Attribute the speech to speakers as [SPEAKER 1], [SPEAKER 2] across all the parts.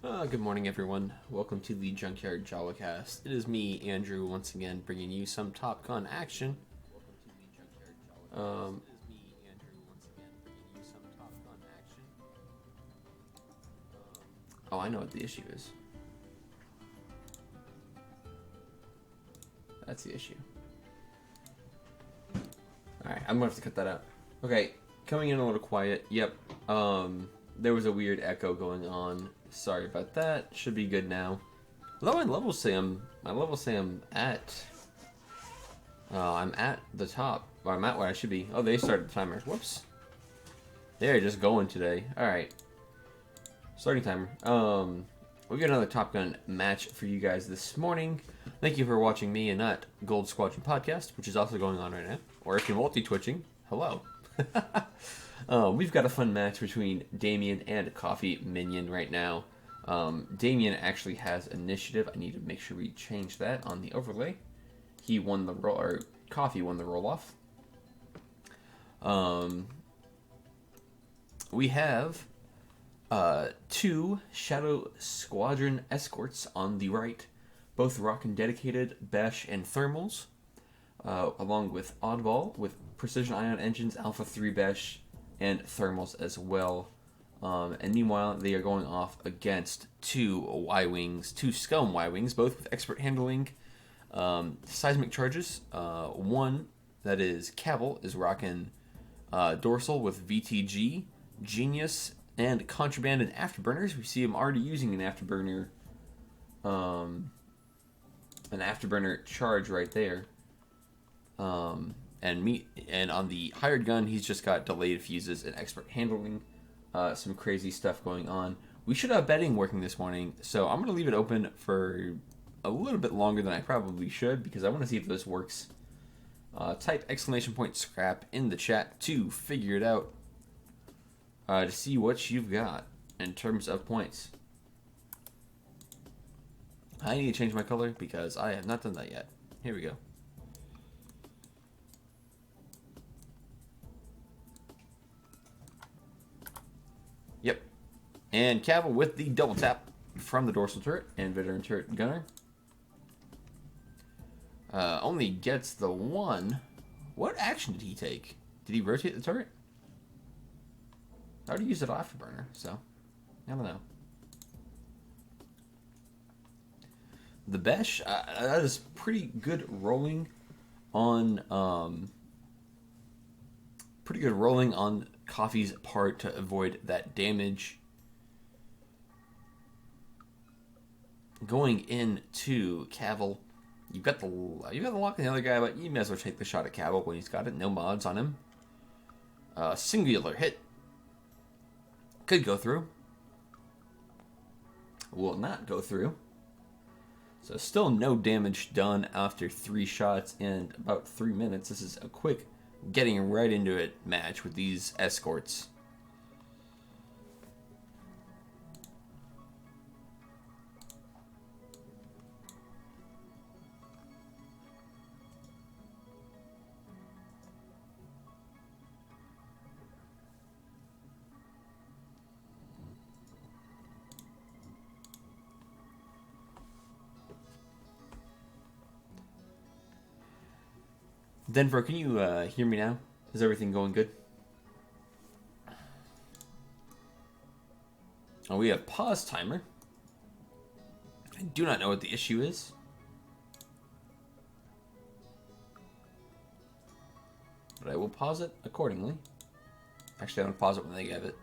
[SPEAKER 1] Good morning, everyone. Welcome to the Junkyard Jawa cast. It is me, Andrew, once again bringing you some Top Gun action. Um, oh, I know what the issue is. That's the issue. Alright, I'm gonna have to cut that out. Okay, coming in a little quiet. Yep. There was a weird echo going on. Sorry about that. Should be good now. Although my levels say I'm at I'm at the top. Or I'm at where I should be. Oh, they started the timer. Whoops. They're just going today. Alright. Starting timer. We got another Top Gun match for you guys this morning. Thank you for watching me and not Gold Squadron Podcast, which is also going on right now. Or if you're multi-twitching, hello. We've got a fun match between Damien and Coffee Minion right now. Damien actually has initiative. I need to make sure we change that on the overlay. He won the roll, or Coffee won the roll off. We have two Shadow Squadron escorts on the right, both rocking dedicated Bash and thermals, along with Oddball with precision ion engines, Alpha 3 Bash, and thermals as well. And meanwhile, they are going off against two Y-Wings, two Scum Y-Wings, both with expert handling, seismic charges. One, that is Cavil, is rocking dorsal with VTG, Genius, and Contraband and Afterburners. We see him already using an afterburner charge right there. And on the hired gun, he's just got delayed fuses and expert handling. Some crazy stuff going on. We should have betting working this morning, so I'm going to leave it open for a little bit longer than I probably should because I want to see if this works. Type !scrap in the chat to figure it out, to see what you've got in terms of points. I need to change my color because I have not done that yet. Here we go. Yep. And Cavil with the double tap from the dorsal turret and veteran turret gunner. Only gets the one. What action did he take? Did he rotate the turret? I already used it afterburner, so I don't know. The Besh, that is pretty good rolling on Coffee's part to avoid that damage. Going into Cavil, you've got the lock on the other guy, but you may as well take the shot at Cavil when he's got it. No mods on him. Singular hit. Could go through. Will not go through. So still no damage done after 3 shots in about 3 minutes. This is a quick getting right into it match with these escorts. Denver, can you hear me now? Is everything going good? Oh, we have pause timer. I do not know what the issue is. But I will pause it accordingly. Actually, I'm going to pause it when they give it.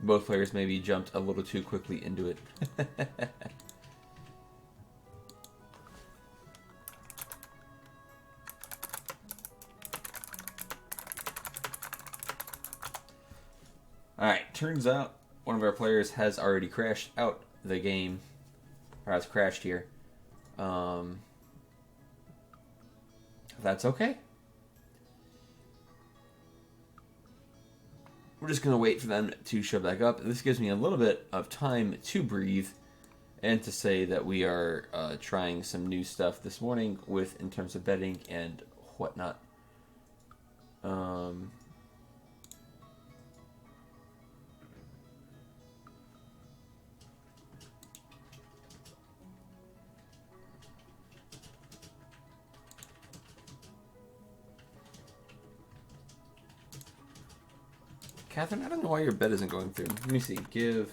[SPEAKER 1] Both players maybe jumped a little too quickly into it. Alright, turns out one of our players has already crashed out the game. Or has crashed here. That's okay. We're just going to wait for them to show back up. This gives me a little bit of time to breathe and to say that we are trying some new stuff this morning in terms of betting and whatnot. Catherine, I don't know why your bed isn't going through. Let me see. Give.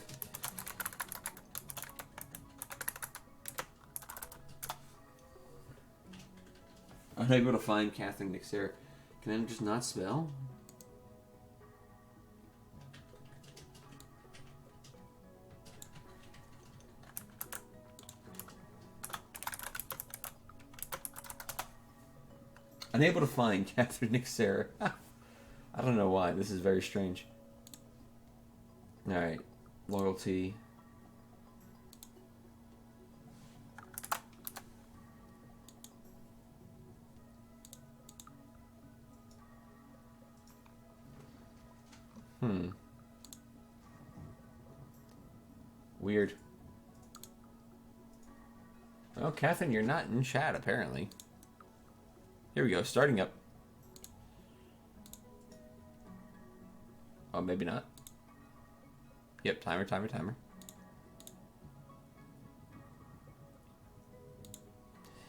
[SPEAKER 1] Unable to find Catherine Nixera. Can I just not spell? Unable to find Catherine Nixera. I don't know why. This is very strange. Alright. Loyalty. Weird. Oh, Catherine, you're not in chat, apparently. Here we go, starting up. Oh, maybe not. Yep, timer.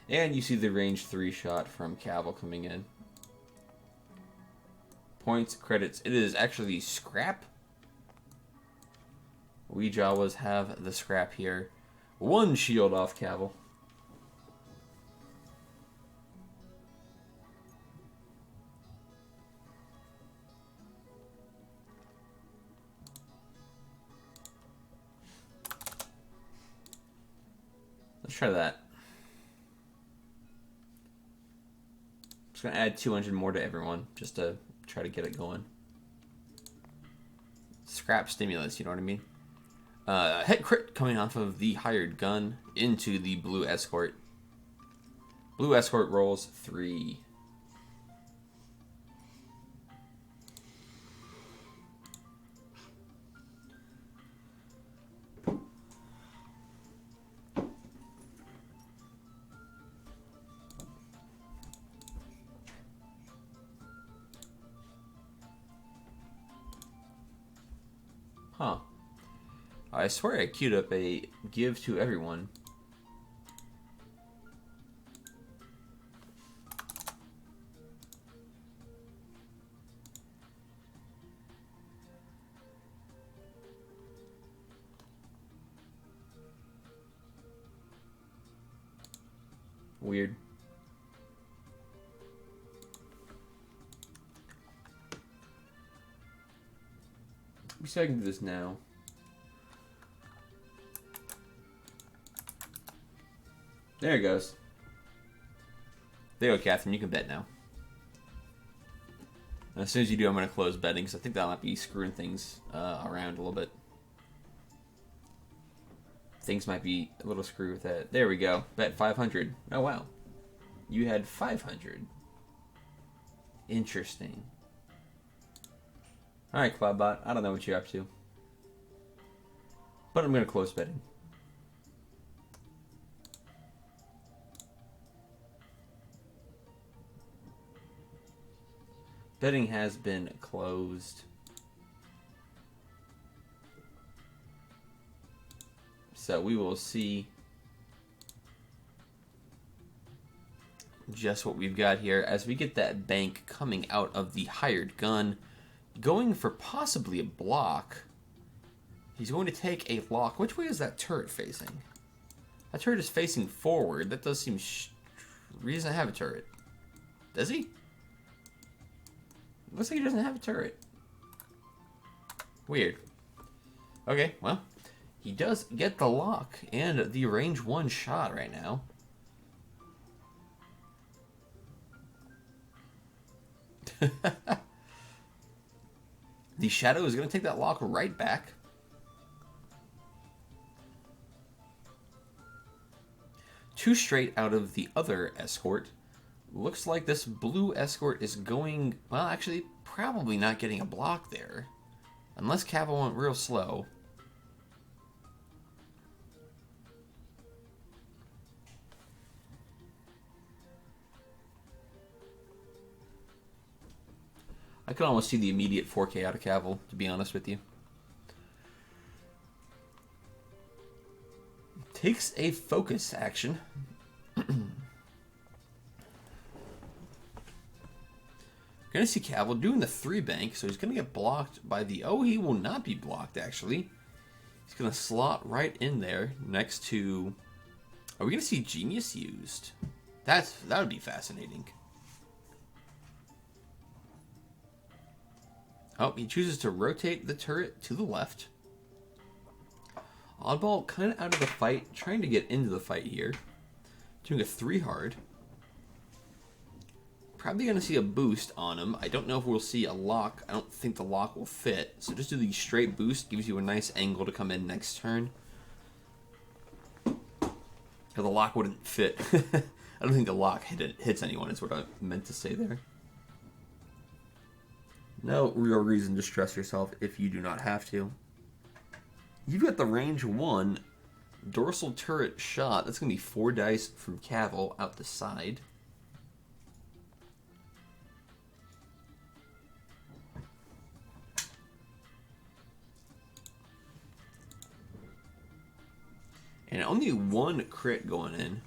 [SPEAKER 1] And you see the range 3 shot from Cavill coming in. Points, credits. It is actually scrap. We Jawas have the scrap here. 1 shield off Cavill. Let's try that. Just gonna add 200 more to everyone just to try to get it going. Scrap stimulus, you know what I mean? Hit crit coming off of the hired gun into the blue escort. Blue escort rolls 3. Huh. I swear I queued up a give to everyone. Weird. Let me see if I can do this now. There it goes. There you go, Catherine. You can bet now. And as soon as you do, I'm going to close betting because I think that might be screwing things around a little bit. Things might be a little screwed with that. There we go. Bet 500. Oh, wow. You had 500. Interesting. Alright, Cloudbot. I don't know what you're up to. But I'm going to close betting. Betting has been closed. So we will see just what we've got here as we get that bank coming out of the hired gun, going for possibly a block. He's going to take a lock. Which way is that turret facing? That turret is facing forward. That does seem... He doesn't have a turret. Does he? Looks like he doesn't have a turret. Weird. Okay, well, he does get the lock and the range 1 shot right now. The Shadow is going to take that lock right back. Two straight out of the other escort. Looks like this blue escort is going... Well, actually, probably not getting a block there. Unless Cavill went real slow. I could almost see the immediate 4K out of Cavill, to be honest with you. Takes a focus action. Gonna going to see Cavill doing the 3-bank, so he's going to get blocked by the... Oh, he will not be blocked, actually. He's going to slot right in there next to... Are we going to see Genius used? That would be fascinating. Oh, he chooses to rotate the turret to the left. Oddball kind of out of the fight, trying to get into the fight here. Doing a 3-hard. Probably going to see a boost on him. I don't know if we'll see a lock. I don't think the lock will fit. So just do the straight boost. Gives you a nice angle to come in next turn. Because the lock wouldn't fit. I don't think the lock hits anyone is what I meant to say there. No real reason to stress yourself if you do not have to. You've got the range 1 dorsal turret shot. That's going to be 4 dice from Cavill out the side. And only 1 crit going in.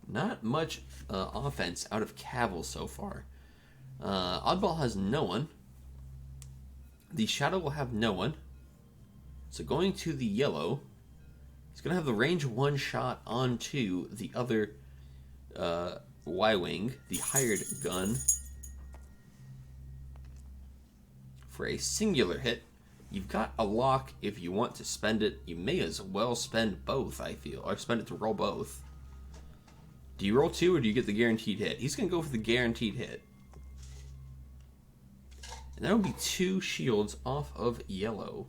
[SPEAKER 1] Not much offense out of Cavill so far. Oddball has no one. The Shadow will have no one. So going to the yellow, he's going to have the range 1 shot onto the other Y-Wing, the hired gun, for a singular hit. You've got a lock if you want to spend it. You may as well spend both, I feel, or spend it to roll both. Do you roll 2 or do you get the guaranteed hit? He's going to go for the guaranteed hit. And that would be 2 shields off of yellow.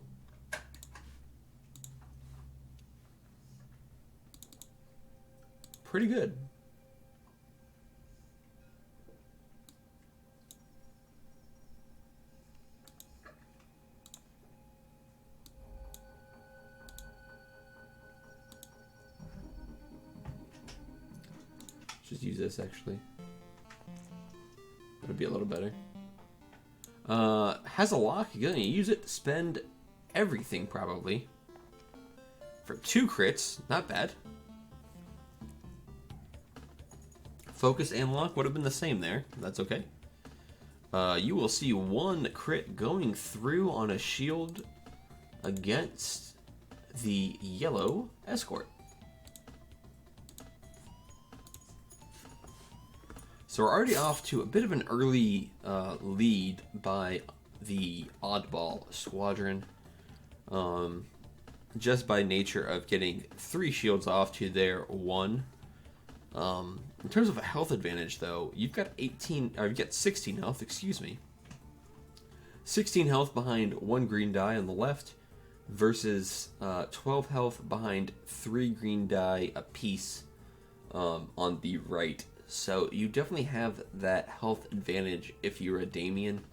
[SPEAKER 1] Pretty good. Just use this, actually. That'd be a little better. Has a lock. You're gonna use it to spend everything, probably. For 2 crits. Not bad. Focus and lock would have been the same there. That's okay. You will see 1 crit going through on a shield against the yellow escort. So we're already off to a bit of an early lead by the oddball squadron. Just by nature of getting 3 shields off to their 1. In terms of a health advantage, though, you've got 16 health, excuse me. 16 health behind 1 green die on the left versus 12 health behind 3 green die apiece on the right. So you definitely have that health advantage if you're a Damien.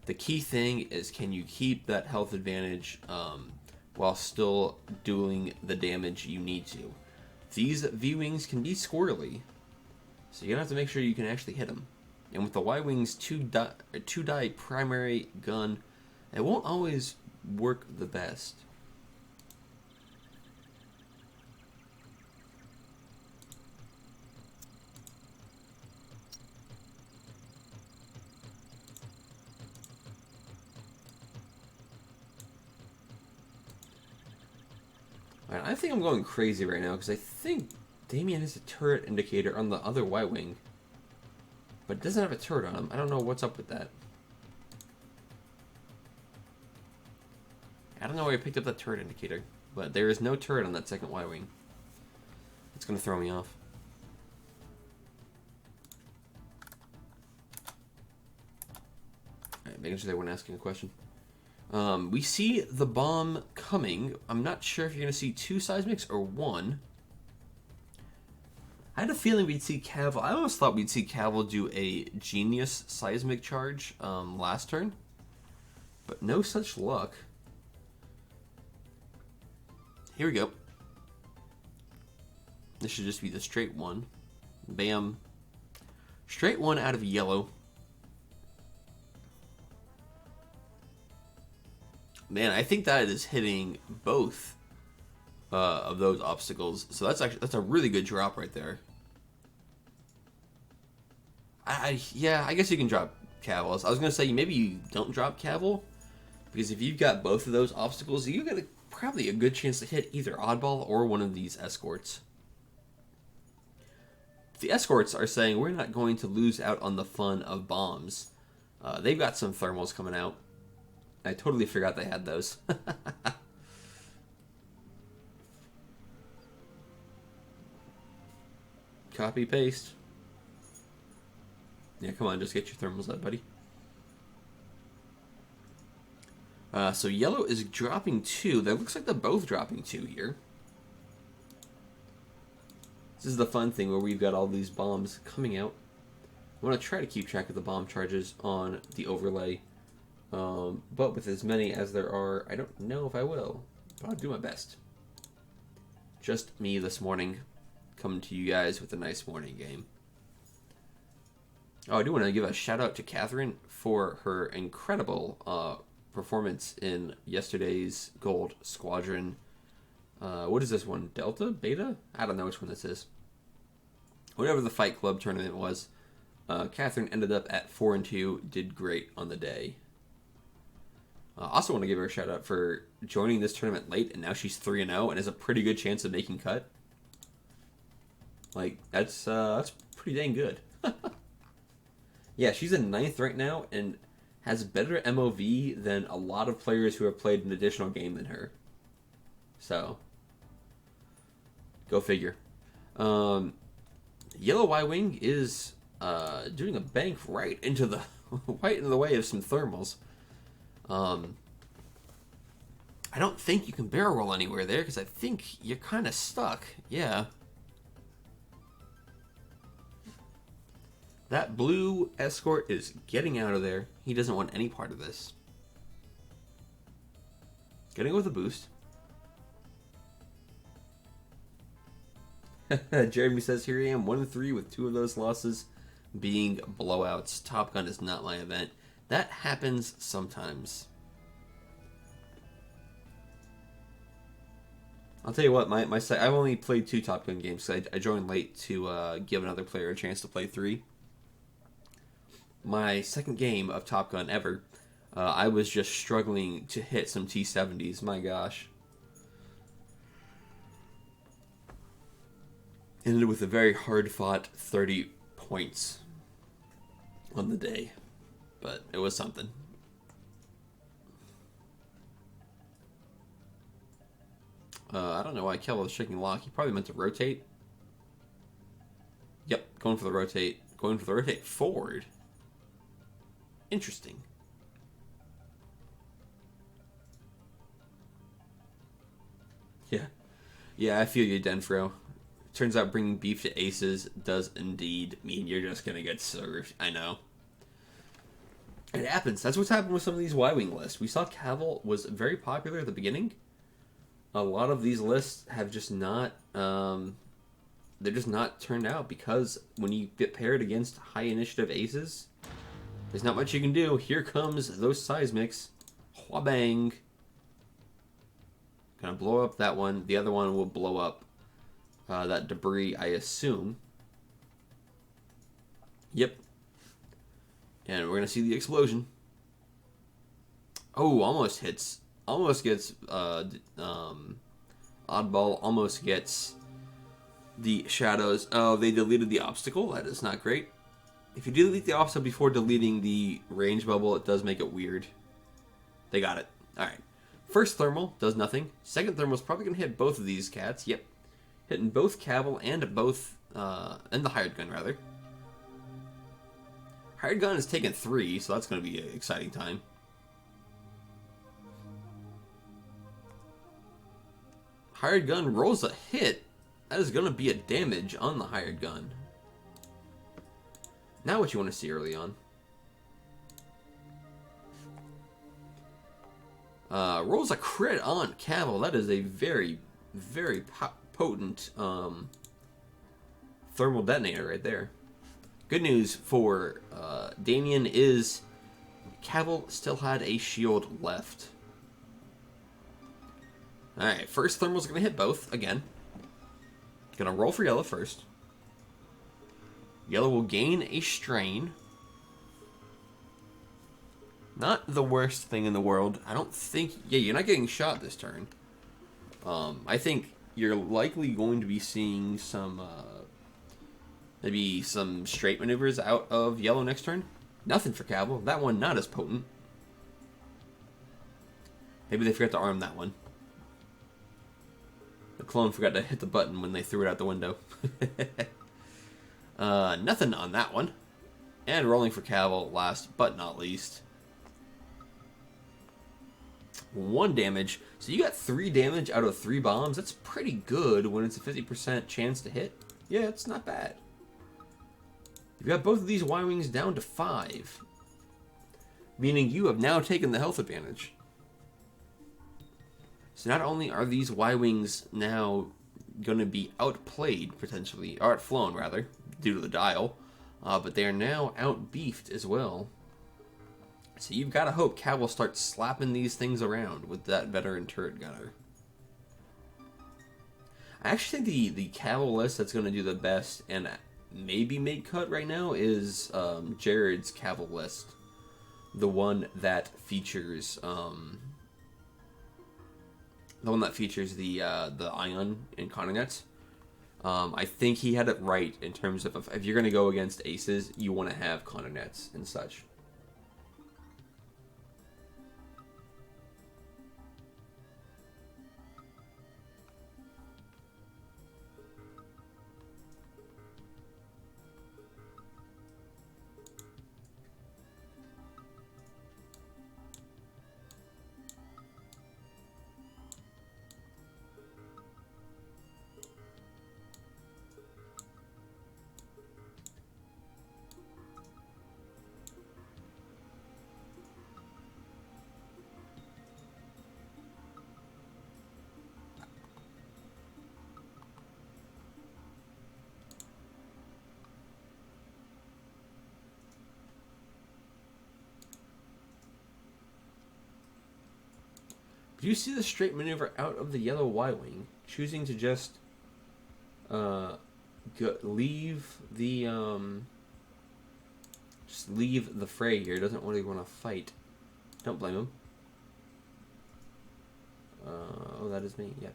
[SPEAKER 1] The key thing is, can you keep that health advantage while still doing the damage you need to? These V-Wings can be squirrely, so you're going to have to make sure you can actually hit them. And with the Y-Wings 2-die primary gun, it won't always work the best. Alright, I think I'm going crazy right now because I think Damien has a turret indicator on the other Y-Wing, but it doesn't have a turret on him. I don't know what's up with that. I don't know where I picked up that turret indicator, but there is no turret on that second Y-Wing. It's going to throw me off. Alright, making sure they weren't asking a question. We see the bomb coming. I'm not sure if you're going to see 2 seismics or 1. I had a feeling we'd see Cavill. I almost thought we'd see Cavill do a genius seismic charge last turn, but no such luck. Here we go. This should just be the straight 1. Bam. Straight 1 out of yellow. Man, I think that is hitting both of those obstacles. So that's a really good drop right there. Yeah, I guess you can drop Cavils. I was gonna say maybe you don't drop Cavil, because if you've got both of those obstacles, you got probably a good chance to hit either Oddball or one of these escorts. The escorts are saying we're not going to lose out on the fun of bombs. They've got some thermals coming out. I totally forgot they had those. Copy, paste. Yeah, come on, just get your thermals out, buddy. So yellow is dropping 2. That looks like they're both dropping 2 here. This is the fun thing where we've got all these bombs coming out. I want to try to keep track of the bomb charges on the overlay. But with as many as there are, I don't know if I will. But I'll do my best. Just me this morning, coming to you guys with a nice morning game. Oh, I do want to give a shout out to Catherine for her incredible performance in yesterday's Gold Squadron. What is this one? Delta? Beta? I don't know which one this is. Whatever the Fight Club tournament was, Catherine ended up at 4-2, did great on the day. Also want to give her a shout out for joining this tournament late, and now she's 3-0 and has a pretty good chance of making cut. Like, that's pretty dang good. Yeah, she's in 9th right now and has better MOV than a lot of players who have played an additional game than her. So, go figure. Yellow Y-Wing is doing a bank right into the way of some thermals. I don't think you can barrel roll anywhere there because I think you're kind of stuck. Yeah. That blue escort is getting out of there. He doesn't want any part of this. Getting with a boost. Jeremy says, here I am, 1-3 with 2 of those losses being blowouts. Top Gun is not my event. That happens sometimes. I'll tell you what, my site, I've only played 2 Top Gun games. So I joined late to give another player a chance to play 3. My second game of Top Gun ever, I was just struggling to hit some T-70s. My gosh. Ended with a very hard-fought 30 points on the day. But it was something. I don't know why Kel was shaking lock. He probably meant to rotate. Yep, going for the rotate. Going for the rotate forward. Interesting. Yeah. Yeah, I feel you, Denfro. Turns out bringing beef to aces does indeed mean you're just going to get served. I know. It happens. That's what's happened with some of these Y-Wing lists. We saw Cavil was very popular at the beginning. A lot of these lists have just not... they're just not turned out because when you get paired against high initiative aces, there's not much you can do. Here comes those seismics. Wha-bang. Gonna blow up that one. The other one will blow up that debris, I assume. Yep. And we're gonna see the explosion. Oh, almost hits. Almost gets oddball. Almost gets the shadows. Oh, they deleted the obstacle. That is not great. If you delete the obstacle before deleting the range bubble, it does make it weird. They got it. All right. First thermal does nothing. Second thermal is probably gonna hit both of these cats. Yep. Hitting both Cavil and both and the hired gun rather. Hired gun is taking 3, so that's going to be an exciting time. Hired gun rolls a hit. That is going to be a damage on the hired gun. Now what you want to see early on. Rolls a crit on Cavil. That is a very, very potent thermal detonator right there. Good news for Damien is Cavil still had a shield left. Alright, first thermal's going to hit both, again. Going to roll for yellow first. Yellow will gain a strain. Not the worst thing in the world. I don't think... Yeah, you're not getting shot this turn. I think you're likely going to be seeing some... maybe some straight maneuvers out of yellow next turn. Nothing for Cavill. That one not as potent. Maybe they forgot to arm that one. The clone forgot to hit the button when they threw it out the window. Nothing on that one. And rolling for Cavill last but not least. 1 damage. So you got 3 damage out of 3 bombs. That's pretty good when it's a 50% chance to hit. Yeah, it's not bad. You've got both of these Y-Wings down to 5. Meaning you have now taken the health advantage. So not only are these Y-Wings now going to be outplayed, potentially, or outflown, rather, due to the dial, but they are now outbeefed as well. So you've got to hope Cav will start slapping these things around with that veteran turret gunner. I actually think the Cav list that's going to do the best and maybe make cut right now is Jared's Cav list. The one that features... the one that features the Ion and Connernet. I think he had it right in terms of if you're going to go against aces, you want to have Connernets and such. Do you see the straight maneuver out of the yellow Y-Wing, choosing to just leave the fray here? Doesn't really want to fight. Don't blame him. Oh, that is me. Yeah.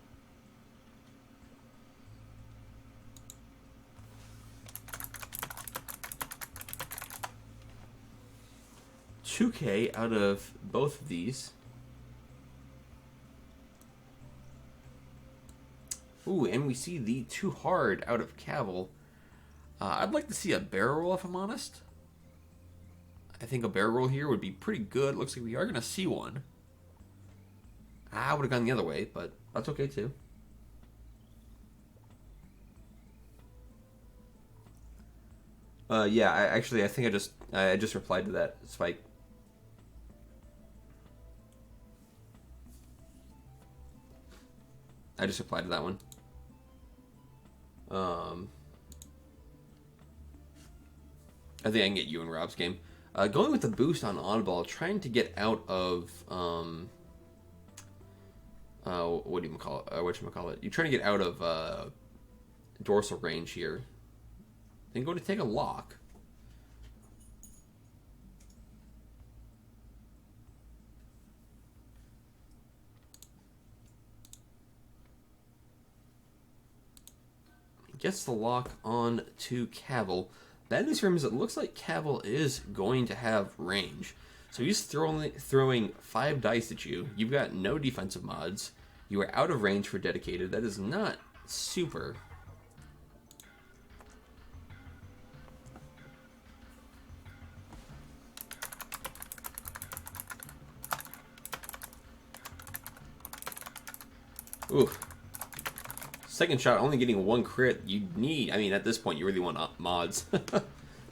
[SPEAKER 1] $2K out of both of these. Ooh, and we see the too hard out of Cavill. I'd like to see a barrel roll, if I'm honest. I think a barrel roll here would be pretty good. Looks like we are going to see one. I would have gone the other way, but that's okay too. Yeah, I think I just replied to that, Spike. I just replied to that one. I think I can get you in Rob's game. Going with the boost on oddball, trying to get out of what do you call it? Whatchamacallit? You're trying to get out of dorsal range here. Then go to take a lock. Gets the lock on to Cavill. Bad news for him is it looks like Cavill is going to have range. So he's throwing 5 dice at you. You've got no defensive mods. You are out of range for dedicated. That is not super. Ooh. Second shot, only getting 1 crit. You need, I mean, at this point, you really want mods.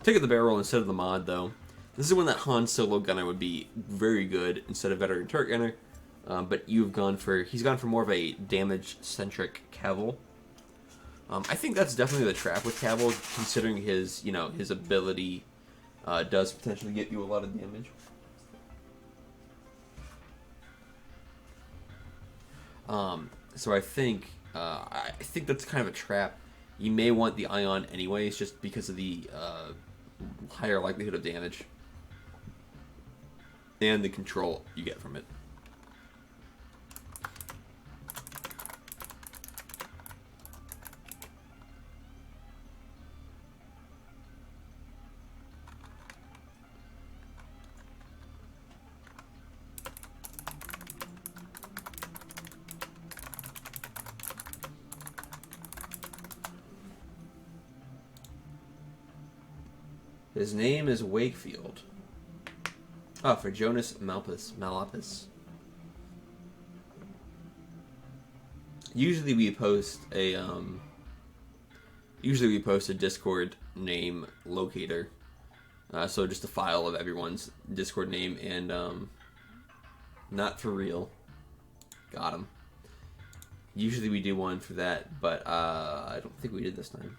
[SPEAKER 1] Take the barrel instead of the mod, though. This is when that Han Solo gunner would be very good instead of veteran turret gunner. But he's gone for more of a damage-centric Cavill. I think that's definitely the trap with Cavill, considering his, his ability does potentially get you a lot of damage. So I think that's kind of a trap. You may want the Ion anyways, just because of the higher likelihood of damage and the control you get from it. His name is Wakefield. Oh, for Jonas Malapis. Usually we post a Discord name locator. So just a file of everyone's Discord name, and not for real. Got him. Usually we do one for that, but I don't think we did this time.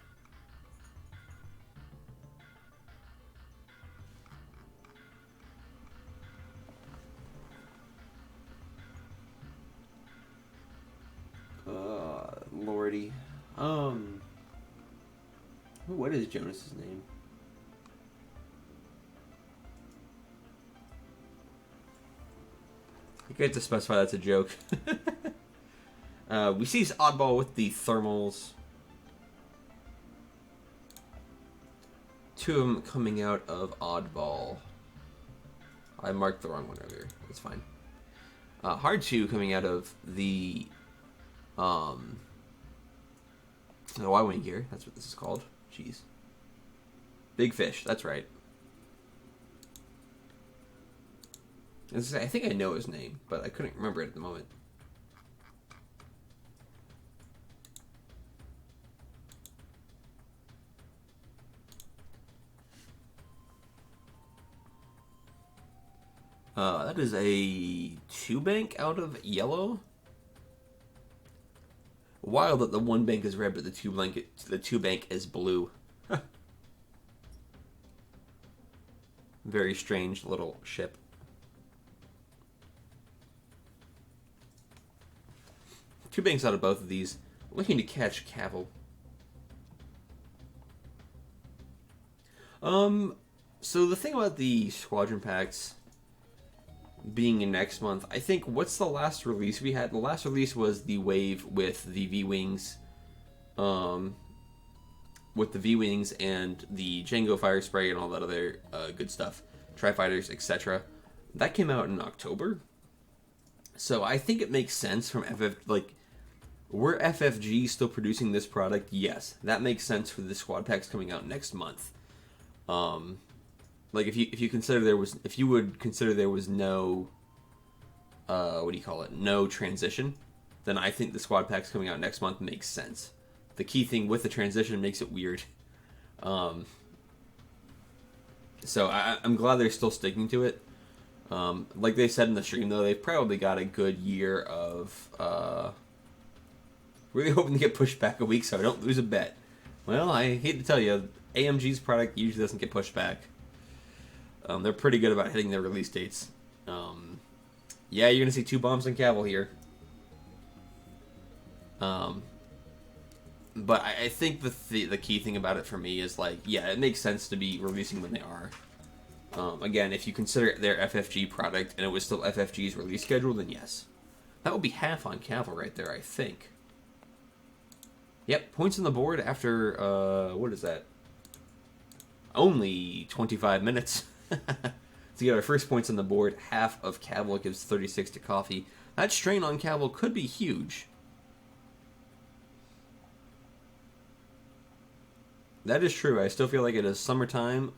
[SPEAKER 1] Lordy. What is Jonas's name? You get to specify that's a joke. We see Oddball with the thermals. Two of them coming out of Oddball. I marked the wrong one earlier. That's fine. Hard 2 coming out of the Y-Wing gear. That's what this is called. Jeez. Big Fish. That's right. I think I know his name, but I couldn't remember it at the moment. That is a 2-bank out of yellow. Wild that the 1-bank is red, but the 2-bank is blue. Very strange little ship. Two banks out of both of these. Looking to catch Cavil. So the thing about the squadron packs being in next month, I think, what's the last release we had? The last release was the wave with the V-Wings. With the V-Wings and the Django Fire Spray and all that other good stuff. Tri-Fighters, etc. That came out in October. So I think it makes sense from were FFG still producing this product? Yes. That makes sense for the squad packs coming out next month. Like if you would consider there was no no transition, then I think the squad packs coming out next month makes sense. The key thing with the transition makes it weird. So I'm glad they're still sticking to it. Like they said in the stream, though, they've probably got a good year of really hoping to get pushed back a week so I don't lose a bet. Well, I hate to tell you, AMG's product usually doesn't get pushed back. They're pretty good about hitting their release dates. Yeah, you're going to see 2 bombs in Cavil here. But I think the key thing about it for me is, like, yeah, it makes sense to be releasing when they are. Again, if you consider it their FFG product and it was still FFG's release schedule, then yes. That would be half on Cavil right there, I think. Yep, points on the board after, what is that? Only 25 minutes. To get our first points on the board, half of Cavil gives 36 to Coffee. That strain on Cavil could be huge. That is true. I still feel like it is summertime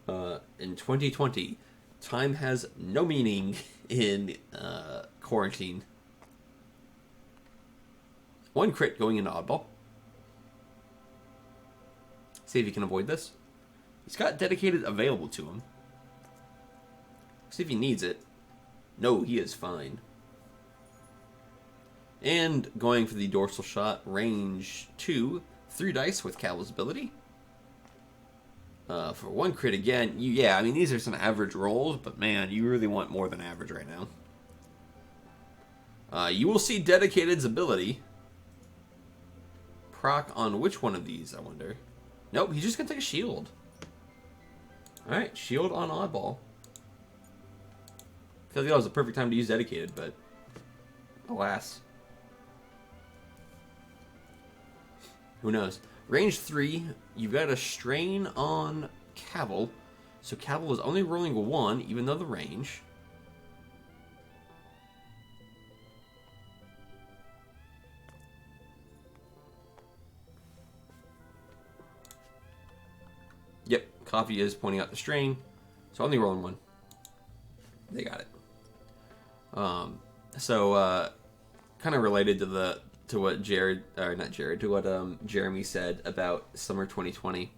[SPEAKER 1] in 2020. Time has no meaning in quarantine. 1 crit going into Oddball. See if he can avoid this. He's got Dedicated available to him. See if he needs it. No, he is fine. And going for the dorsal shot, range 2, 3 dice with Cavil's ability. For 1 crit again, yeah, I mean, these are some average rolls, but man, you really want more than average right now. You will see Dedicated's ability. Proc on which one of these, I wonder. Nope, he's just going to take a shield. Alright, shield on Oddball. I feel like that was the perfect time to use Dedicated, but alas. Who knows? Range 3, you've got a strain on Cavil. So Cavil is only rolling 1, even though the range. Yep, Coffee is pointing out the strain, so only rolling 1. They got it. Kind of related to what Jeremy said about summer 2020.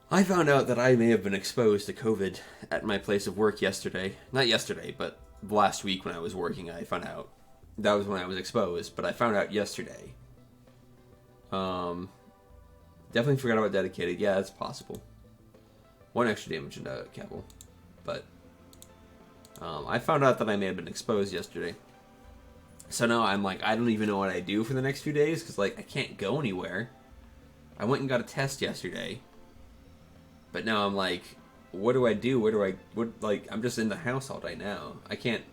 [SPEAKER 1] I found out that I may have been exposed to COVID at my place of work yesterday. Not yesterday, but last week when I was working, I found out. That was when I was exposed, but I found out yesterday. Definitely forgot about Dedicated. Yeah, that's possible. 1 extra damage into Cavil. But I found out that I may have been exposed yesterday. So now I'm like, I don't even know what I do for the next few days, because like I can't go anywhere. I went and got a test yesterday. But now I'm like, what do I do? I'm just in the house all day now. I can't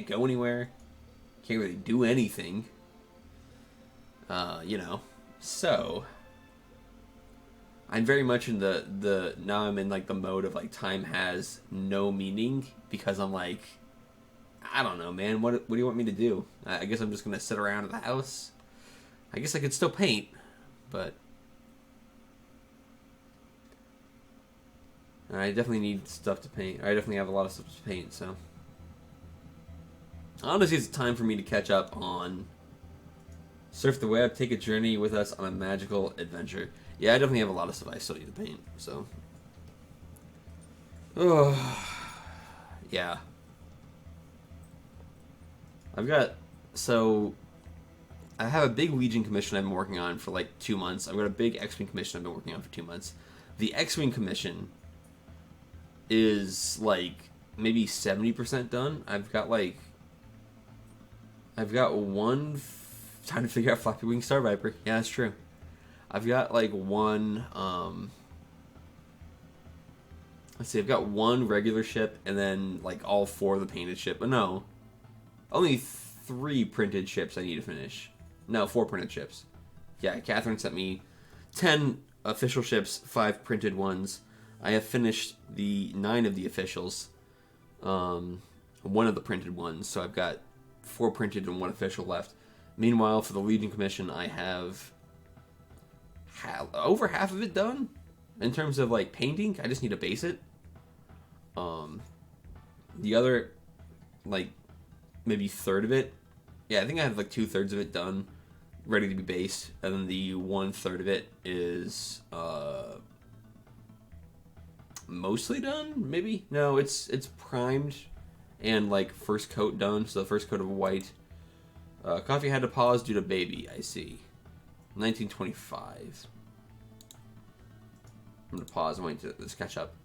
[SPEAKER 1] go anywhere. Can't really do anything. So I'm very much in now I'm in like the mode of like time has no meaning, because I'm like, I don't know, man. What do you want me to do? I guess I'm just gonna sit around at the house. I guess I could still paint, but I definitely need stuff to paint. I definitely have a lot of stuff to paint, so honestly, it's time for me to catch up on Surf the Web, take a journey with us on a magical adventure. Yeah, I definitely have a lot of stuff I still need to paint, so. Oh, yeah. I have a big Legion commission I've been working on for like 2 months. I've got a big X-Wing commission I've been working on for 2 months. The X-Wing commission is like maybe 70% done. I've got one time to figure out Floppy Wing Star Viper. Yeah, that's true. I've got like one let's see, I've got one regular ship and then like all 4 of the painted ship. But no. Only 3 printed ships I need to finish. No, 4 printed ships. Yeah, Catherine sent me 10 official ships, 5 printed ones. I have finished the 9 of the officials. 1 of the printed ones, so I've got 4 printed and 1 official left. Meanwhile, for the Legion commission, I have over half of it done in terms of like painting. I just need to base it. The other, like, maybe third of it. Yeah, I think I have like 2/3 of it done, ready to be based, and then the 1/3 of it is mostly done. Maybe no, it's primed and like first coat done. So the first coat of white. Coffee had to pause due to baby. I see. 1925. I'm gonna pause and wait to this catch up.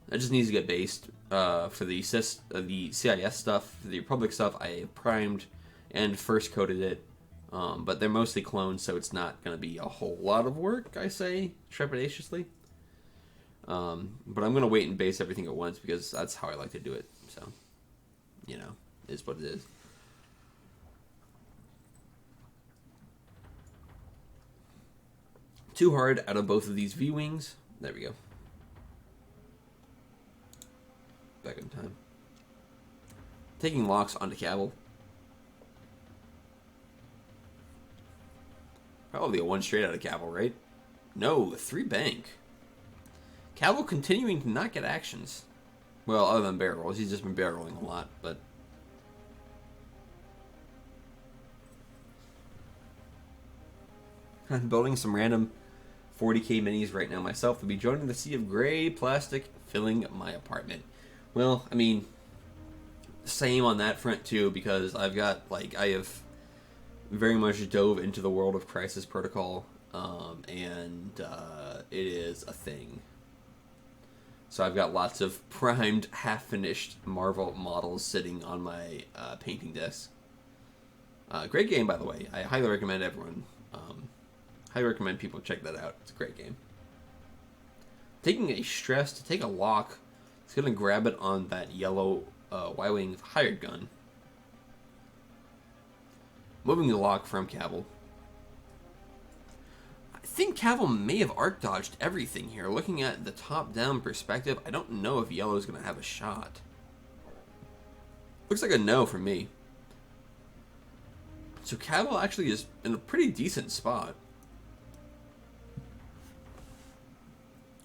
[SPEAKER 1] That just needs to get based. For the CIS stuff, for the Republic stuff, I primed and first coated it. But they're mostly clones, so it's not going to be a whole lot of work, I say, trepidatiously. But I'm going to wait and base everything at once, because that's how I like to do it. So, is what it is. Too hard out of both of these V-Wings. There we go. Back in time. Taking locks onto Cavil. Probably a 1 straight out of Cavil, right? No, 3 bank. Cavil continuing to not get actions. Well, other than barrel rolls. He's just been barrel rolling a lot, but... I'm building some random 40k minis right now myself to be joining the sea of gray plastic filling my apartment. Well, I mean, same on that front too, because I have very much dove into the world of Crisis Protocol, and it is a thing. So I've got lots of primed, half-finished Marvel models sitting on my painting desk. Great game, by the way. I highly recommend everyone. Highly recommend people check that out. It's a great game. Taking a stress to take a lock. It's going to grab it on that yellow Y-Wing hired gun. Moving the lock from Cavill. I think Cavill may have arc dodged everything here. Looking at the top-down perspective, I don't know if yellow is going to have a shot. Looks like a no for me. So Cavill actually is in a pretty decent spot.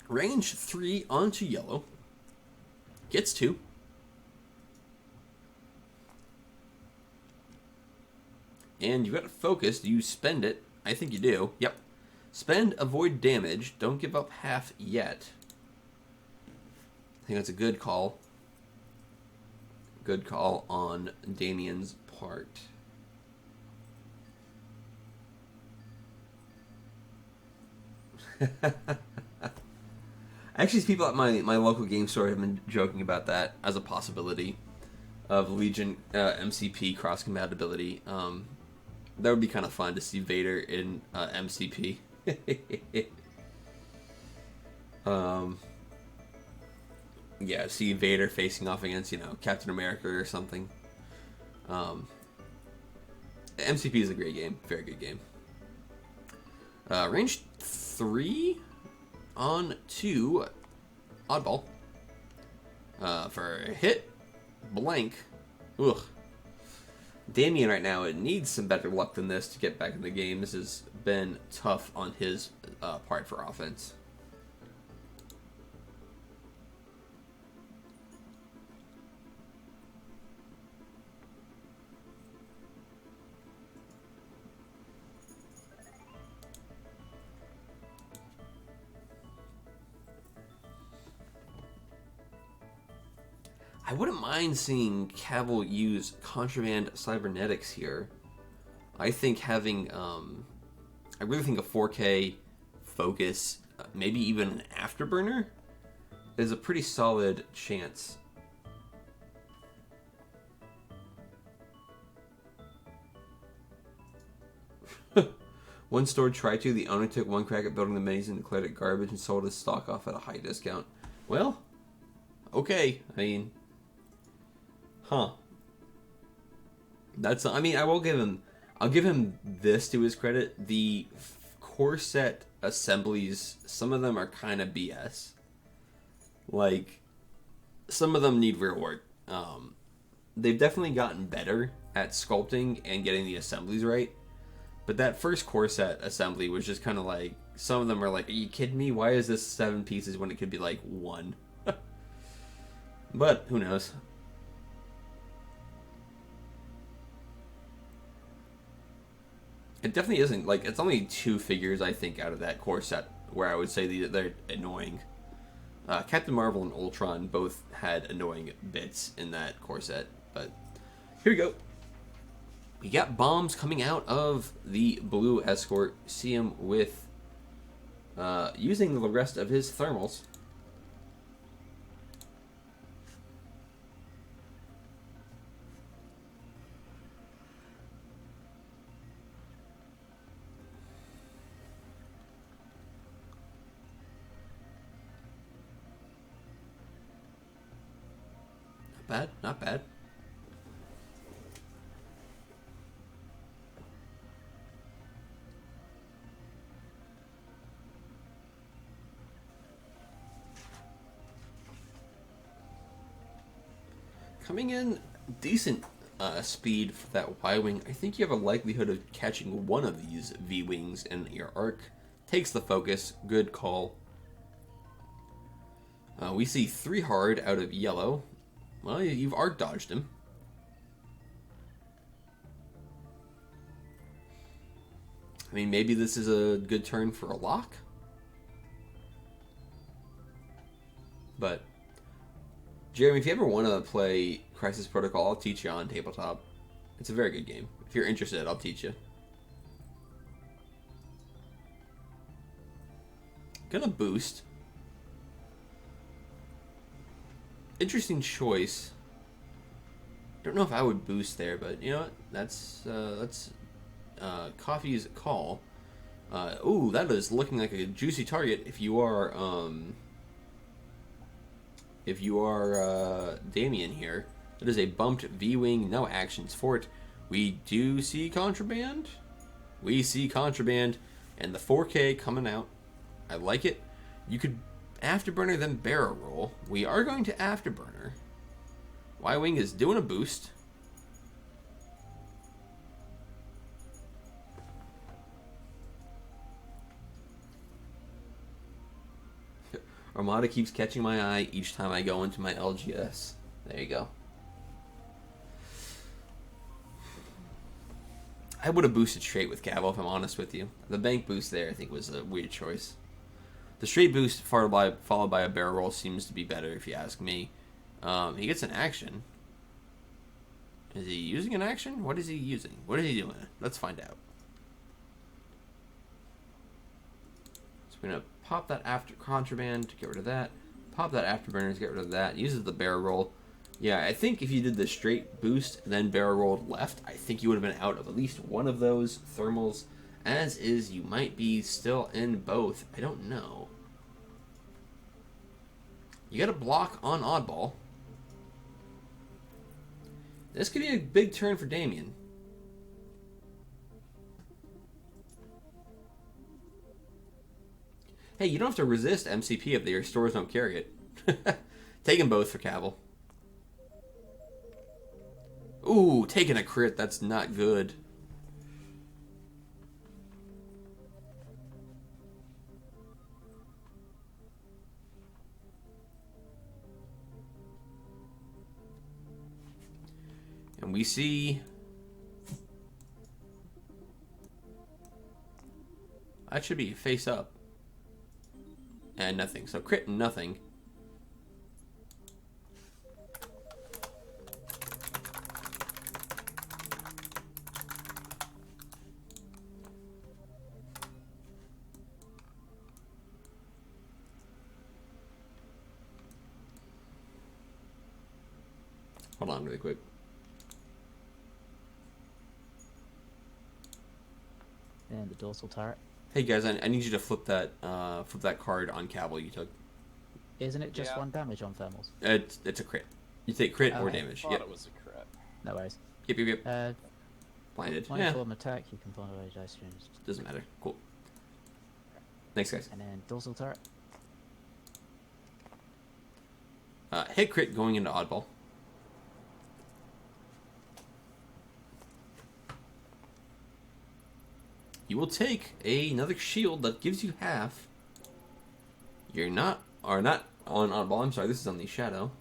[SPEAKER 1] Range 3 onto yellow. Gets 2. And you got to focus. Do you spend it? I think you do. Yep. Spend, avoid damage. Don't give up half yet. I think that's a good call. Good call on Damien's part. Actually, people at my local game store have been joking about that as a possibility of Legion MCP cross compatibility. That would be kind of fun to see Vader in MCP. Yeah, see Vader facing off against, you know, Captain America or something. MCP is a great game, very good game. Range 3 on 2 oddball for a hit blank. Ugh. Damien right now, it needs some better luck than this to get back in the game. This has been tough on his part for offense. I wouldn't mind seeing Cavill use contraband cybernetics here. I think having, I really think a 4K focus, maybe even an afterburner, is a pretty solid chance. One store tried to. The owner took one crack at building the minis and declared it garbage and sold his stock off at a high discount. Well, okay. I mean, huh. That's, I mean, I'll give him this to his credit. The core set assemblies, some of them are kind of BS. Like, some of them need real work. They've definitely gotten better at sculpting and getting the assemblies right. But that first core set assembly was just kind of like, some of them are like, are you kidding me? Why is this 7 pieces when it could be like 1? But, who knows? It definitely isn't, like, it's only 2 figures, I think, out of that core set where I would say they're annoying. Captain Marvel and Ultron both had annoying bits in that core set, but here we go. We got bombs coming out of the blue escort. See him with using the rest of his thermals. Not bad, not bad. Coming in decent speed for that Y-Wing. I think you have a likelihood of catching one of these V-Wings in your arc. Takes the focus. Good call. We see 3 hard out of yellow. Well, you've arc dodged him. I mean, maybe this is a good turn for a lock. But Jeremy, if you ever want to play Crisis Protocol, I'll teach you on tabletop. It's a very good game. If you're interested, I'll teach you. Gonna boost. Interesting choice. Don't know if I would boost there, but you know what? That's Coffee's call. Ooh, that is looking like a juicy target if you are Damien here. That is a bumped V-Wing, no actions for it. We do see contraband. We see contraband, and the 4K coming out. I like it. You could afterburner then barrel roll. We are going to afterburner. Y-Wing is doing a boost. Armada keeps catching my eye each time I go into my LGS. There you go. I would have boosted straight with Cavill, if I'm honest with you. The bank boost there, I think, was a weird choice. The straight boost followed by a barrel roll seems to be better, if you ask me. He gets an action. Is he using an action? What is he using? What is he doing? Let's find out. So we're going to pop that after contraband to get rid of that. Pop that afterburner to get rid of that. Uses the barrel roll. Yeah, I think if you did the straight boost and then barrel rolled left, I think you would have been out of at least one of those thermals. As is, you might be still in both. I don't know. You got a block on oddball. This could be a big turn for Damien. Hey, you don't have to resist MCP if your stores don't carry it. Take them both for Cavill. Ooh, taking a crit. That's not good. And we see... that should be face up. And nothing. So crit and nothing. Hold on really quick.
[SPEAKER 2] And the dorsal turret.
[SPEAKER 1] Hey guys, I need you to flip that card on Cavill you took.
[SPEAKER 2] Isn't it just one damage on thermals?
[SPEAKER 1] It's a crit. You take crit or
[SPEAKER 2] Okay.
[SPEAKER 1] damage.
[SPEAKER 3] I thought
[SPEAKER 1] Yep.
[SPEAKER 3] it was a crit.
[SPEAKER 2] No worries.
[SPEAKER 1] Yep. Blinded.
[SPEAKER 2] One
[SPEAKER 1] Yeah.
[SPEAKER 2] form attack, you can find away dice streams.
[SPEAKER 1] Doesn't matter. Cool. Thanks, guys.
[SPEAKER 2] And then dorsal turret.
[SPEAKER 1] Hit crit going into oddball. You will take another shield that gives you half. You're not on oddball. I'm sorry, this is on the shadow.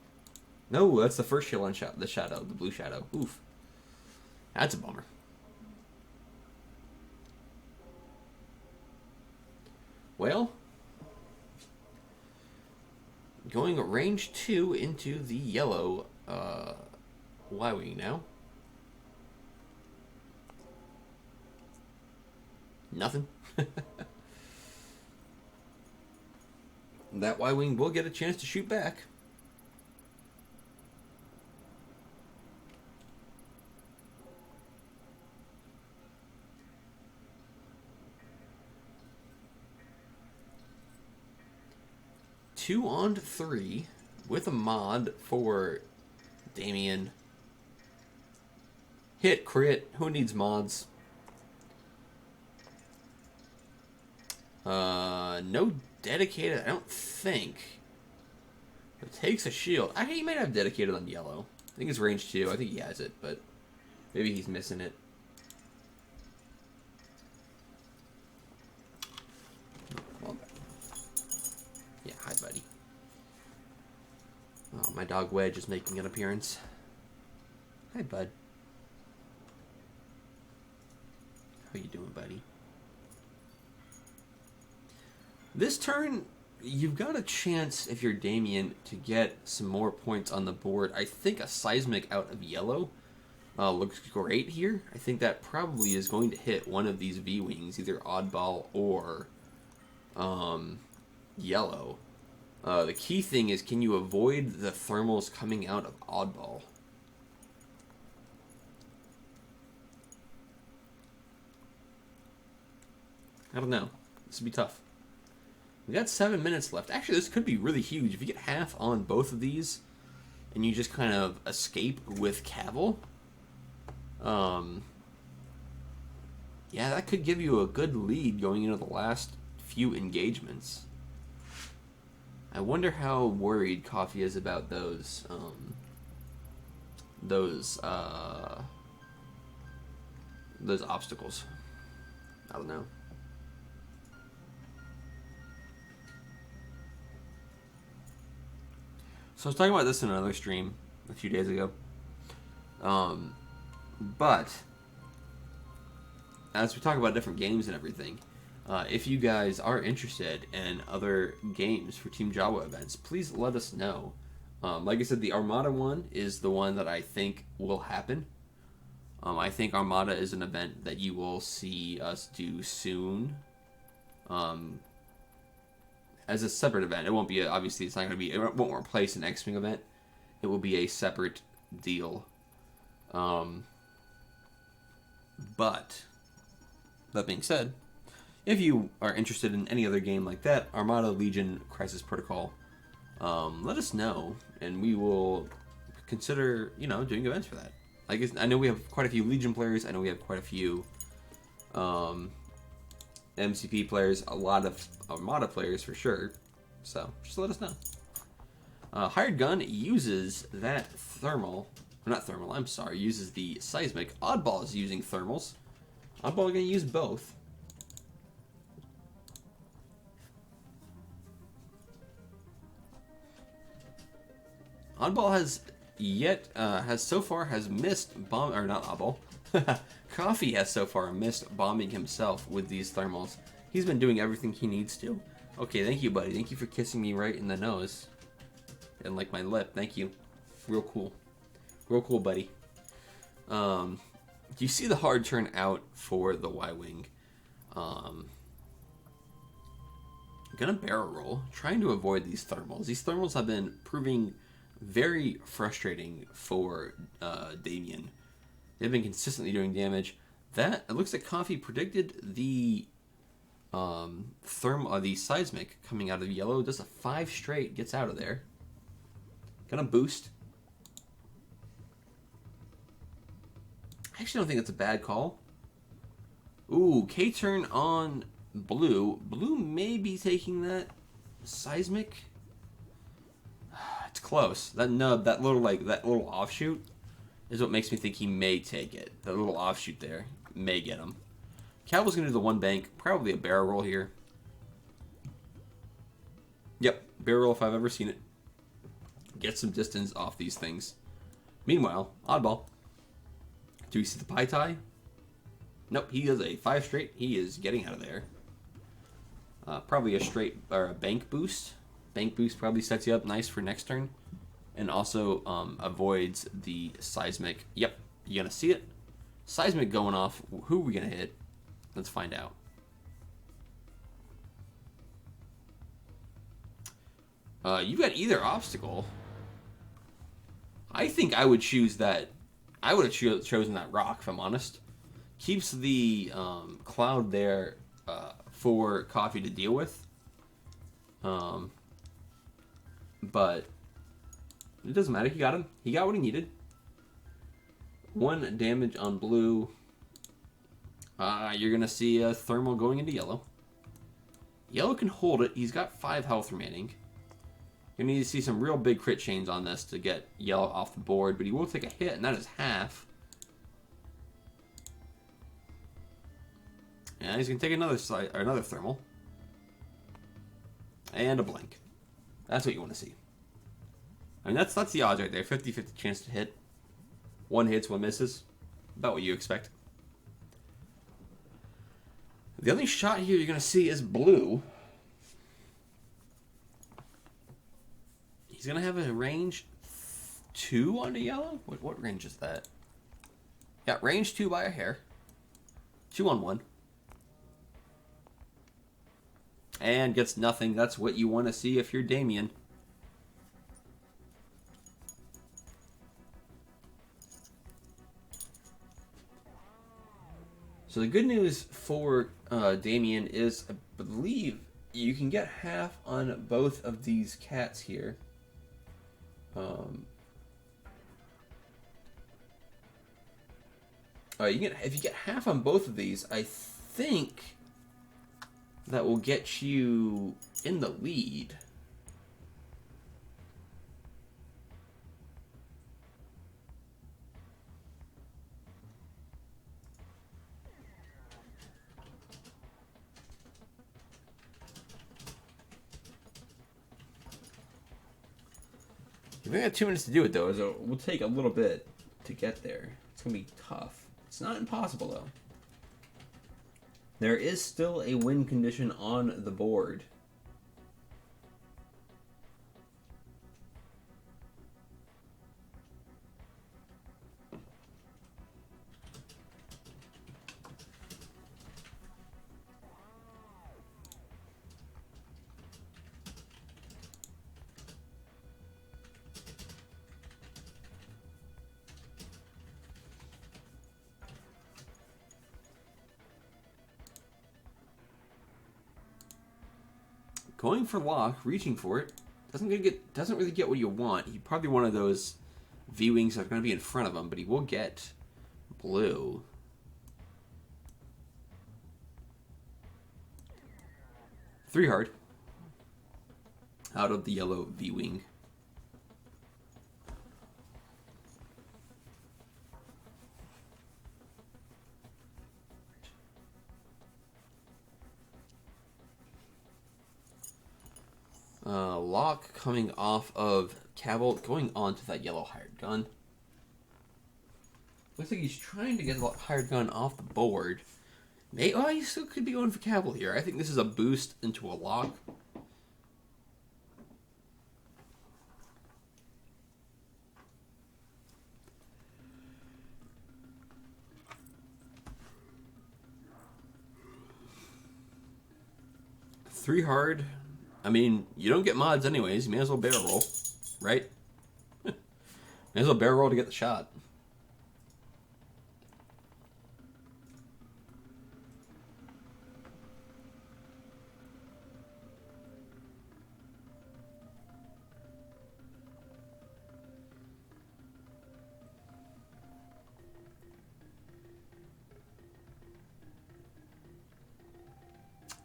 [SPEAKER 1] No, that's the first shield on the shadow, the blue shadow. Oof. That's a bummer. Well, going range 2 into the yellow Y-Wing now. Nothing. That Y-Wing will get a chance to shoot back. Two on three with a mod for Damien. Hit, crit. Who needs mods? No dedicated, I don't think. It takes a shield. I think he might have dedicated on yellow. I think it's range 2. I think he has it, but maybe he's missing it. Well, yeah, hi, buddy. Oh, my dog Wedge is making an appearance. Hi, bud. How you doing, buddy? This turn, you've got a chance, if you're Damien, to get some more points on the board. I think a seismic out of yellow looks great here. I think that probably is going to hit one of these V-Wings, either oddball or yellow. The key thing is, can you avoid the thermals coming out of Oddball? I don't know. This would be tough. We got 7 minutes left. Actually, this could be really huge. If you get half on both of these, and you just kind of escape with Cavil, yeah, that could give you a good lead going into the last few engagements. I wonder how worried Coffee is about those obstacles. I don't know. So I was talking about this in another stream a few days ago. But as we talk about different games and everything, if you guys are interested in other games for Team Jawa events, please let us know. Like I said, the Armada one is the one that I think will happen. I think Armada is an event that you will see us do soon. As a separate event. It won't be, obviously, it's not going to be, it won't replace an X-Wing event. It will be a separate deal. But, that being said, if you are interested in any other game like that, Armada, Legion, Crisis Protocol, let us know, and we will consider, doing events for that. I know we have quite a few Legion players, I know we have quite a few, MCP players, a lot of Armada players for sure. So, just let us know. Hired Gun uses that thermal. Not thermal, I'm sorry. Uses the seismic. Oddball is using thermals. Oddball going to use both. Oddball has so far missed bomb, or not Oddball. Coffee has so far missed bombing himself with these thermals. He's been doing everything he needs to. Okay, thank you, buddy. Thank you for kissing me right in the nose. And like my lip. Thank you. Real cool. Real cool, buddy. Do you see the hard turn out for the Y-Wing? Gonna barrel roll. Trying to avoid these thermals. These thermals have been proving very frustrating for Damien. They've been consistently doing damage. It looks like Coffee predicted the the seismic coming out of yellow. Does a 5 straight, gets out of there. Gonna boost. I actually don't think that's a bad call. Ooh, K-turn on blue. Blue may be taking that seismic. It's close. That nub, that little offshoot is what makes me think he may take it. That little offshoot there may get him. Caval's going to do the one bank. Probably a barrel roll here. Yep, barrel roll if I've ever seen it. Get some distance off these things. Meanwhile, Oddball. Do we see the pie tie? Nope, he does a 5 straight. He is getting out of there. Probably a straight, or a bank boost. Bank boost probably sets you up nice for next turn. And also avoids the seismic. Yep, you gonna see it? Seismic going off. Who are we gonna hit? Let's find out. You got either obstacle. I think I would choose that. I would have chosen that rock, if I'm honest. Keeps the cloud there for Coffee to deal with. But it doesn't matter. He got him. He got what he needed. 1 damage on blue. You're going to see a thermal going into yellow. Yellow can hold it. He's got 5 health remaining. You need to see some real big crit chains on this to get yellow off the board, but he will take a hit, and that is half. And he's going to take another thermal. And a blank. That's what you want to see. I mean, that's the odds right there. 50-50 chance to hit. 1 hits, 1 misses. About what you expect. The only shot here you're going to see is blue. He's going to have a range 2 onto yellow? What range is that? Yeah, range 2 by a hair. 2 on 1. and gets nothing. That's what you want to see if you're Damien. So the good news for Damien is, I believe, you can get half on both of these cats here. You get, if you get half on both of these, I think that will get you in the lead. You've only got 2 minutes to do it, though, so it will take a little bit to get there. It's going to be tough. It's not impossible, though. There is still a win condition on the board. Going for lock, reaching for it, doesn't really get what you want. He probably one of those V-Wings that are going to be in front of him, but he will get blue. Three hard out of the yellow V-Wing. Lock coming off of Cabal, going on to that yellow hired gun. Looks like he's trying to get the hired gun off the board. Oh, he still could be going for Cabal here. I think this is a boost into a lock. Three hard. I mean, you don't get mods anyways. You may as well barrel roll, right? May as well barrel roll to get the shot.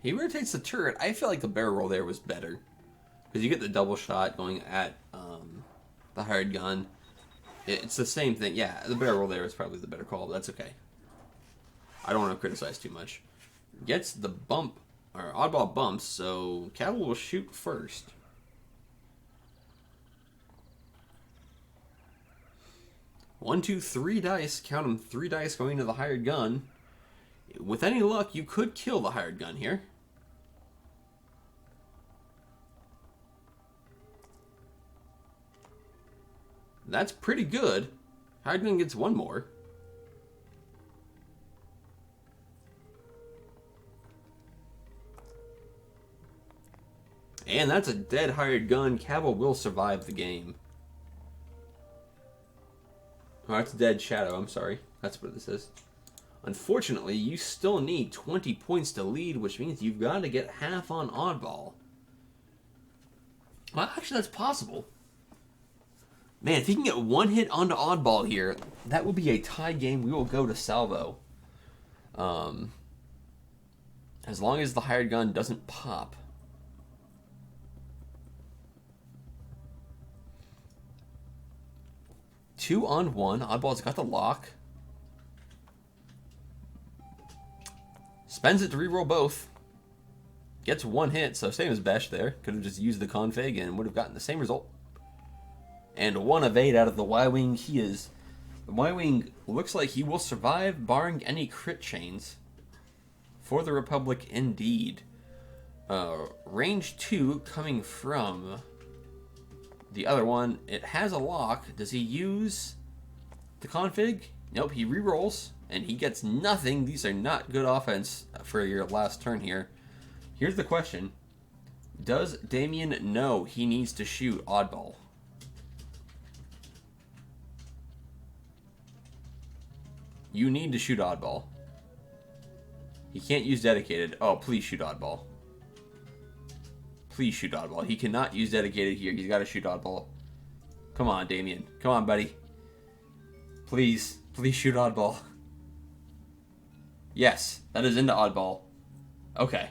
[SPEAKER 1] He rotates the turret. I feel like the barrel roll there was better. Because you get the double shot going at the hired gun. It's the same thing. Yeah, the barrel roll there is probably the better call, but that's okay. I don't want to criticize too much. Gets the bump, or oddball bumps, so Cabal will shoot first. One, two, 3 dice. Count them, 3 dice going to the hired gun. With any luck, you could kill the hired gun here. That's pretty good. Hired gun gets 1 more. And that's a dead hired gun. Cabal will survive the game. Oh, that's dead shadow. I'm sorry. That's what this is. Unfortunately, you still need 20 points to lead, which means you've got to get half on oddball. Well, actually, that's possible. Man, if he can get 1 hit onto oddball here, that will be a tie game. We will go to salvo. As long as the hired gun doesn't pop. Two on 1. Oddball's got the lock. Spends it to reroll both. Gets 1 hit, so same as Besh there. Could have just used the config and would have gotten the same result. And 1 of 8 out of the Y-Wing. The Y-Wing looks like he will survive, barring any crit chains. For the Republic, indeed. Range 2 coming from the other one. It has a lock. Does he use the config? Nope, he rerolls. And he gets nothing. These are not good offense for your last turn here. Here's the question. Does Damien know he needs to shoot oddball? You need to shoot oddball. He can't use dedicated. Oh, please shoot oddball. Please shoot oddball. He cannot use dedicated here. He's got to shoot oddball. Come on, Damien. Come on, buddy. Please. Please shoot oddball. Yes, that is into oddball. Okay.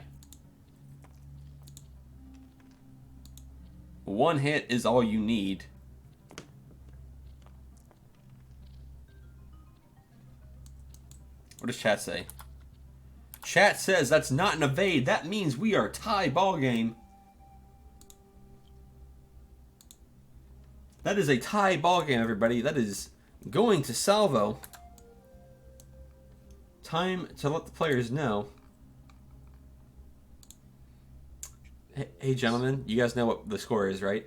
[SPEAKER 1] One hit is all you need. What does chat say? Chat says that's not an evade. That means we are tie ball game. That is a tie ball game, everybody. That is going to salvo. Time to let the players know. Hey, gentlemen, you guys know what the score is, right?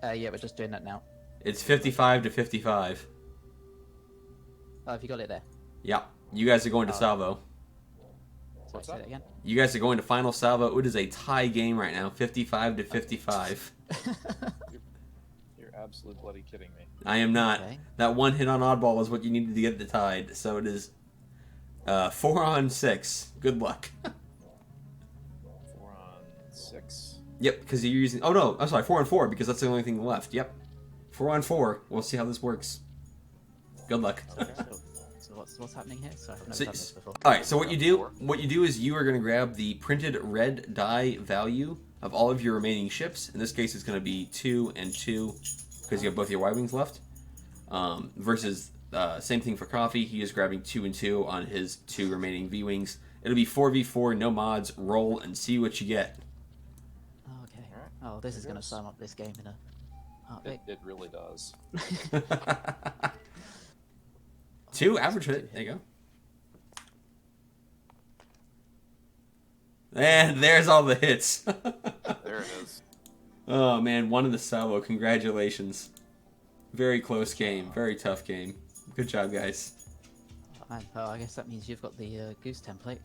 [SPEAKER 2] Yeah, we're just doing that now.
[SPEAKER 1] It's 55 to 55.
[SPEAKER 2] Oh, have you got it there?
[SPEAKER 1] Yeah, you guys are going to salvo.
[SPEAKER 2] Sorry, say that again.
[SPEAKER 1] You guys are going to final salvo. It is a tie game right now, 55 to 55.
[SPEAKER 3] You're absolutely bloody kidding me.
[SPEAKER 1] I am not.
[SPEAKER 2] Okay.
[SPEAKER 1] That one hit on oddball was what you needed to get the tied. So it is 4 on 6. Good luck.
[SPEAKER 3] 4 on 6.
[SPEAKER 1] Yep, because you're using... Oh, no. I'm sorry. 4 on 4 because that's the only thing left. Yep. 4 on 4. We'll see how this works. Good luck.
[SPEAKER 3] Okay.
[SPEAKER 2] So what's happening here? Sorry, I've never
[SPEAKER 1] So-
[SPEAKER 2] done this before.
[SPEAKER 1] All right, so what you do is you are going to grab the printed red die value of all of your remaining ships. In this case, it's going to be 2 and 2 because you have both your Y-Wings left. Versus same thing for Coffee. He is grabbing 2 and 2 on his 2 remaining V-Wings. It'll be 4v4, no mods, roll, and see what you get.
[SPEAKER 2] Oh, okay.
[SPEAKER 3] Alright.
[SPEAKER 2] Oh, this is
[SPEAKER 3] There
[SPEAKER 2] going to
[SPEAKER 3] goes.
[SPEAKER 2] sum up this game in a heartbeat.
[SPEAKER 3] It really does.
[SPEAKER 1] 2 average hit. There you go. And there's all the hits.
[SPEAKER 3] There it is.
[SPEAKER 1] Oh man, one in the salvo. Congratulations. Very close game. Very tough game. Good job, guys.
[SPEAKER 2] And, I guess that means you've got the goose template.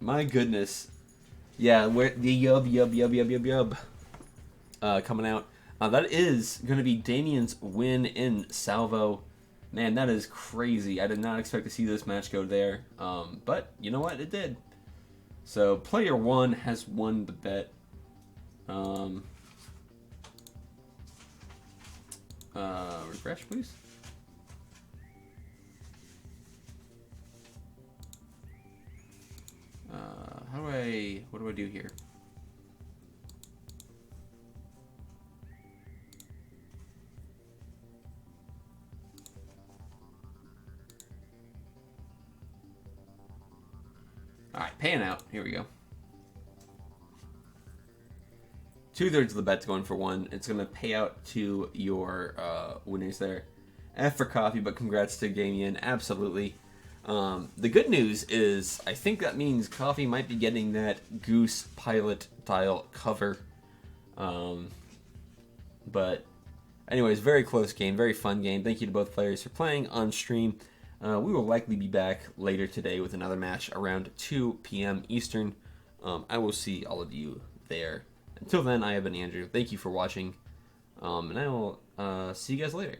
[SPEAKER 1] My goodness. Yeah, where the yub coming out. That is going to be Damien's win in salvo. Man, that is crazy. I did not expect to see this match go there. But you know what? It did. So player 1 has won the bet. Refresh, please. What do I do here? Alright, paying out. Here we go. 2/3 of the bet's going for 1. It's going to pay out to your winners there. F for Coffee, but congrats to Damien. Absolutely. The good news is, I think that means Coffee might be getting that Goose Pilot tile cover. But anyways, very close game, very fun game. Thank you to both players for playing on stream. We will likely be back later today with another match around 2 p.m. Eastern. I will see all of you there. Until then, I have been Andrew. Thank you for watching, and I will see you guys later.